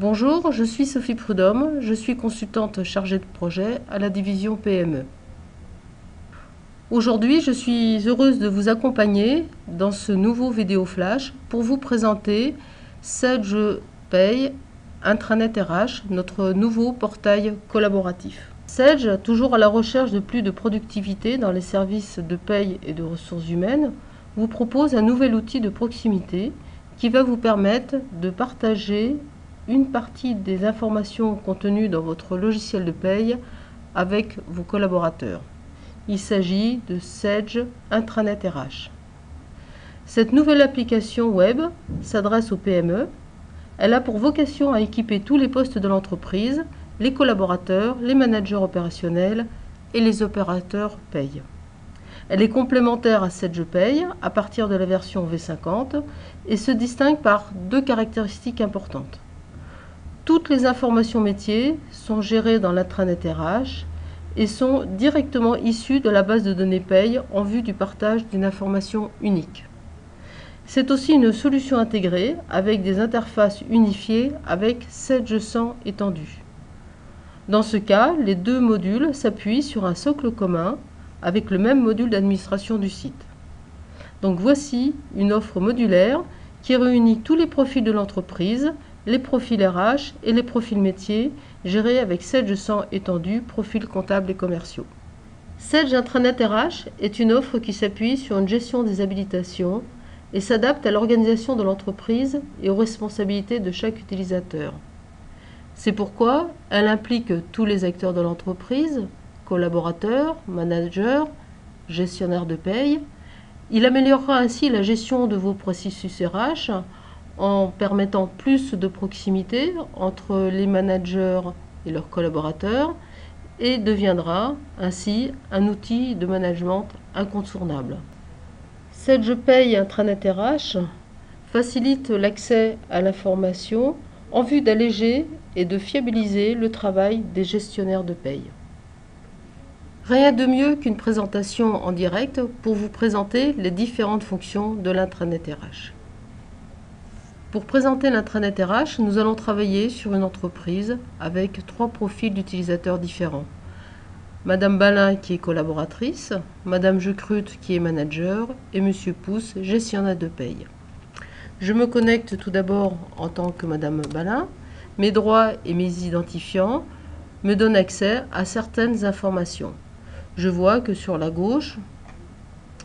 Bonjour, je suis Sophie Prudhomme, je suis consultante chargée de projet à la division PME. Aujourd'hui, je suis heureuse de vous accompagner dans ce nouveau vidéo flash pour vous présenter Sedge Pay Intranet RH, notre nouveau portail collaboratif. Sedge, toujours à la recherche de plus de productivité dans les services de paye et de ressources humaines, vous propose un nouvel outil de proximité qui va vous permettre de partager une partie des informations contenues dans votre logiciel de paye avec vos collaborateurs. Il s'agit de Sedge Intranet RH. Cette nouvelle application web s'adresse aux PME. Elle a pour vocation à équiper tous les postes de l'entreprise, les collaborateurs, les managers opérationnels et les opérateurs paye. Elle est complémentaire à Sedge Pay à partir de la version V50 et se distingue par deux caractéristiques importantes. Toutes les informations métiers sont gérées dans l'intranet RH et sont directement issues de la base de données paye en vue du partage d'une information unique. C'est aussi une solution intégrée avec des interfaces unifiées avec Sedge 100 étendu. Dans ce cas, les deux modules s'appuient sur un socle commun avec le même module d'administration du site. Donc voici une offre modulaire qui réunit tous les profils de l'entreprise, les profils RH et les profils métiers gérés avec Sedge 100 étendu, profils comptables et commerciaux. Sedge Intranet RH est une offre qui s'appuie sur une gestion des habilitations et s'adapte à l'organisation de l'entreprise et aux responsabilités de chaque utilisateur. C'est pourquoi elle implique tous les acteurs de l'entreprise, collaborateurs, managers, gestionnaires de paye. Il améliorera ainsi la gestion de vos processus RH en permettant plus de proximité entre les managers et leurs collaborateurs et deviendra ainsi un outil de management incontournable. Sedge Pay Intranet RH facilite l'accès à l'information en vue d'alléger et de fiabiliser le travail des gestionnaires de paye. Rien de mieux qu'une présentation en direct pour vous présenter les différentes fonctions de l'intranet RH. Pour présenter l'intranet RH, nous allons travailler sur une entreprise avec trois profils d'utilisateurs différents. Madame Balin qui est collaboratrice, Madame Jecrute qui est manager et Monsieur Pousse, gestionnaire de paye. Je me connecte tout d'abord en tant que Madame Balin. Mes droits et mes identifiants me donnent accès à certaines informations. Je vois que sur la gauche,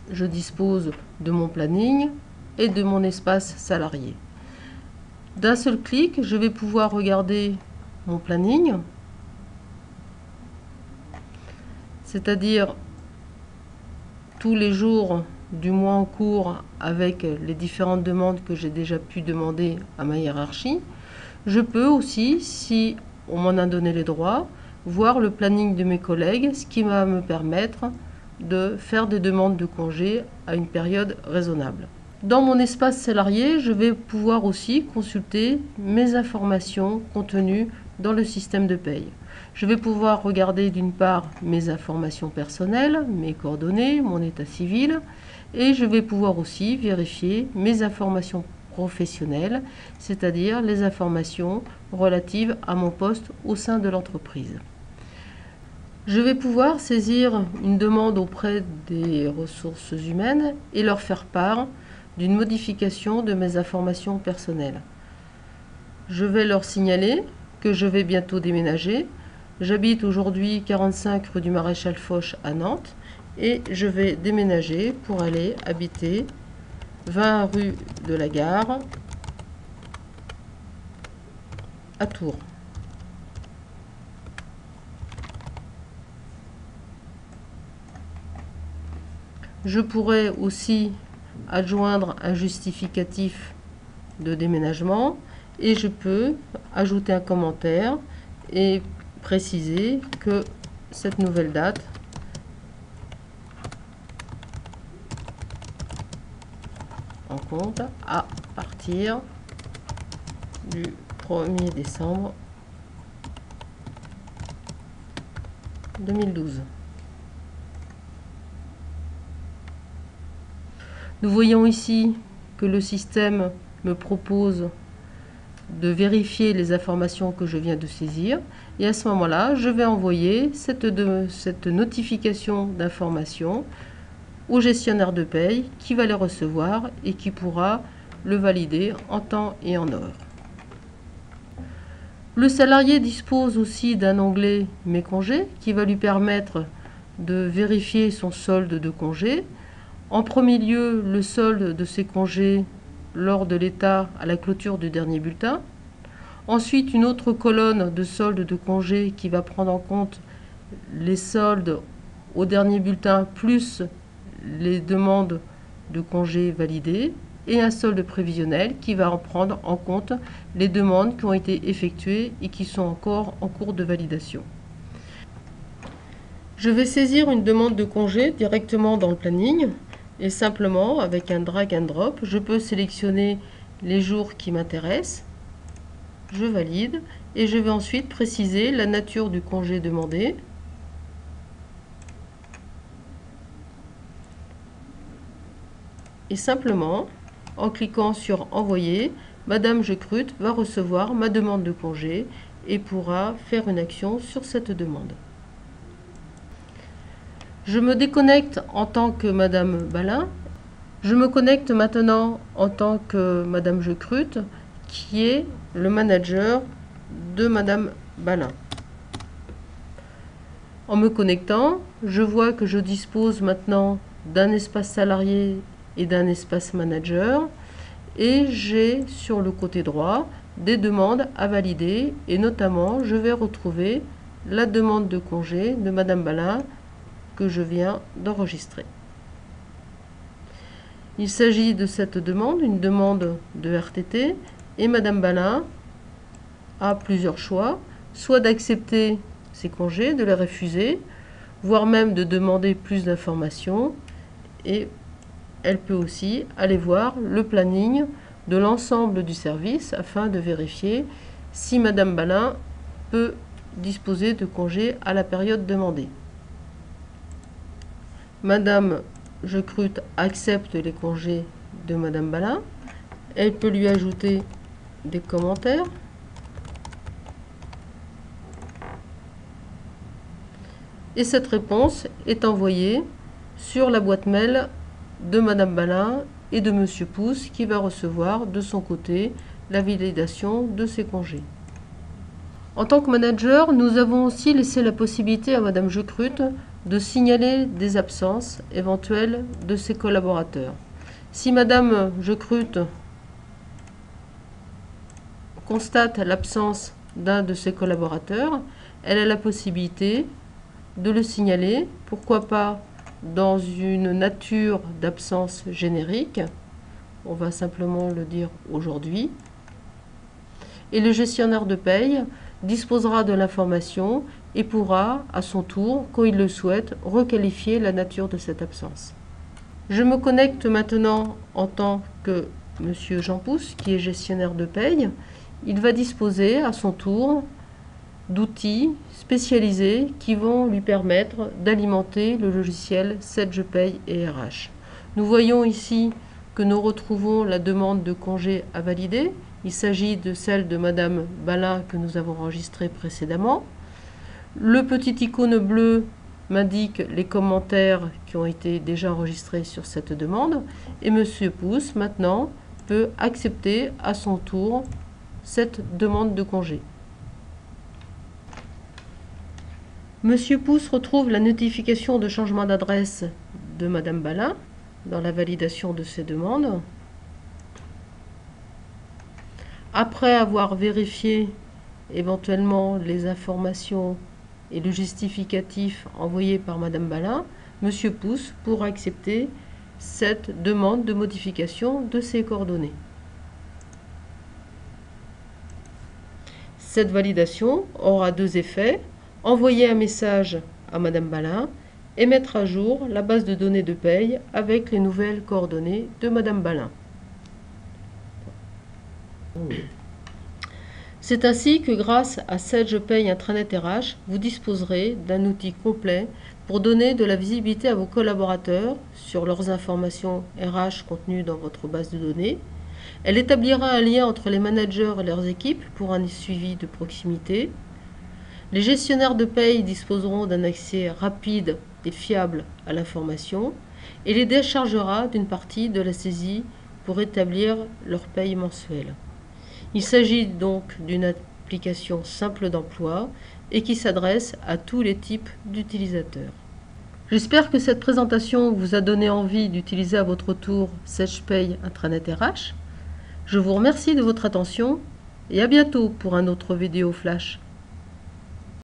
je dispose de mon planning et de mon espace salarié. D'un seul clic, je vais pouvoir regarder mon planning, c'est-à-dire tous les jours du mois en cours avec les différentes demandes que j'ai déjà pu demander à ma hiérarchie. Je peux aussi, si on m'en a donné les droits, voir le planning de mes collègues, ce qui va me permettre de faire des demandes de congés à une période raisonnable. Dans mon espace salarié, je vais pouvoir aussi consulter mes informations contenues dans le système de paye. Je vais pouvoir regarder d'une part mes informations personnelles, mes coordonnées, mon état civil, et je vais pouvoir aussi vérifier mes informations professionnelles, c'est-à-dire les informations relatives à mon poste au sein de l'entreprise. Je vais pouvoir saisir une demande auprès des ressources humaines et leur faire part d'une modification de mes informations personnelles. Je vais leur signaler que je vais bientôt déménager. J'habite aujourd'hui 45 rue du Maréchal Foch à Nantes et je vais déménager pour aller habiter 20 rue de la Gare à Tours. Je pourrais aussi adjoindre un justificatif de déménagement et je peux ajouter un commentaire et préciser que cette nouvelle date en compte à partir du 1er décembre 2012. Nous voyons ici que le système me propose de vérifier les informations que je viens de saisir. Et à ce moment-là, je vais envoyer cette notification d'information au gestionnaire de paye qui va les recevoir et qui pourra le valider en temps et en heure. Le salarié dispose aussi d'un onglet « Mes congés » qui va lui permettre de vérifier son solde de congés. En premier lieu, le solde de ses congés lors de l'état à la clôture du dernier bulletin. Ensuite, une autre colonne de solde de congés qui va prendre en compte les soldes au dernier bulletin plus les demandes de congés validées, et un solde prévisionnel qui va en prendre en compte les demandes qui ont été effectuées et qui sont encore en cours de validation. Je vais saisir une demande de congé directement dans le planning et simplement avec un drag and drop, je peux sélectionner les jours qui m'intéressent, je valide et je vais ensuite préciser la nature du congé demandé. Et simplement, en cliquant sur Envoyer, Madame Jecrut va recevoir ma demande de congé et pourra faire une action sur cette demande. Je me déconnecte en tant que Madame Balin. Je me connecte maintenant en tant que Madame Jecrut, qui est le manager de Madame Balin. En me connectant, je vois que je dispose maintenant d'un espace salarié et d'un espace manager, et j'ai sur le côté droit des demandes à valider, et notamment je vais retrouver la demande de congé de Madame Balin que je viens d'enregistrer. Il s'agit de cette demande, une demande de RTT, et Madame Balin a plusieurs choix, soit d'accepter ces congés, de les refuser, voire même de demander plus d'informations, et elle peut aussi aller voir le planning de l'ensemble du service afin de vérifier si Madame Balin peut disposer de congés à la période demandée. Madame Jecrut accepte les congés de Madame Balin. Elle peut lui ajouter des commentaires. Et cette réponse est envoyée sur la boîte mail de Madame Balin et de Monsieur Pousse qui va recevoir de son côté la validation de ses congés. En tant que manager, nous avons aussi laissé la possibilité à Madame Jecrut de signaler des absences éventuelles de ses collaborateurs. Si Madame Jecrut constate l'absence d'un de ses collaborateurs, elle a la possibilité de le signaler, pourquoi pas dans une nature d'absence générique, on va simplement le dire aujourd'hui, et le gestionnaire de paye disposera de l'information et pourra, à son tour, quand il le souhaite, requalifier la nature de cette absence. Je me connecte maintenant en tant que Monsieur Jean Pousse, qui est gestionnaire de paye. Il va disposer à son tour d'outils spécialisés qui vont lui permettre d'alimenter le logiciel 7jepaye et RH. Nous voyons ici que nous retrouvons la demande de congé à valider. Il s'agit de celle de Madame Balin que nous avons enregistrée précédemment. Le petit icône bleu m'indique les commentaires qui ont été déjà enregistrés sur cette demande. Et Monsieur Pousse, maintenant, peut accepter à son tour cette demande de congé. Monsieur Pousse retrouve la notification de changement d'adresse de Madame Balin dans la validation de ses demandes. Après avoir vérifié éventuellement les informations et le justificatif envoyé par Madame Balin, Monsieur Pousse pourra accepter cette demande de modification de ses coordonnées. Cette validation aura deux effets: envoyer un message à Madame Balin et mettre à jour la base de données de paye avec les nouvelles coordonnées de Madame Balin. C'est ainsi que grâce à 7jepaye Intranet RH, vous disposerez d'un outil complet pour donner de la visibilité à vos collaborateurs sur leurs informations RH contenues dans votre base de données, Elle établira un lien entre les managers et leurs équipes pour un suivi de proximité. Les gestionnaires de paye disposeront d'un accès rapide et fiable à l'information et les déchargera d'une partie de la saisie pour établir leur paye mensuelle. Il s'agit donc d'une application simple d'emploi et qui s'adresse à tous les types d'utilisateurs. J'espère que cette présentation vous a donné envie d'utiliser à votre tour SagePay Intranet RH. Je vous remercie de votre attention et à bientôt pour un autre vidéo flash.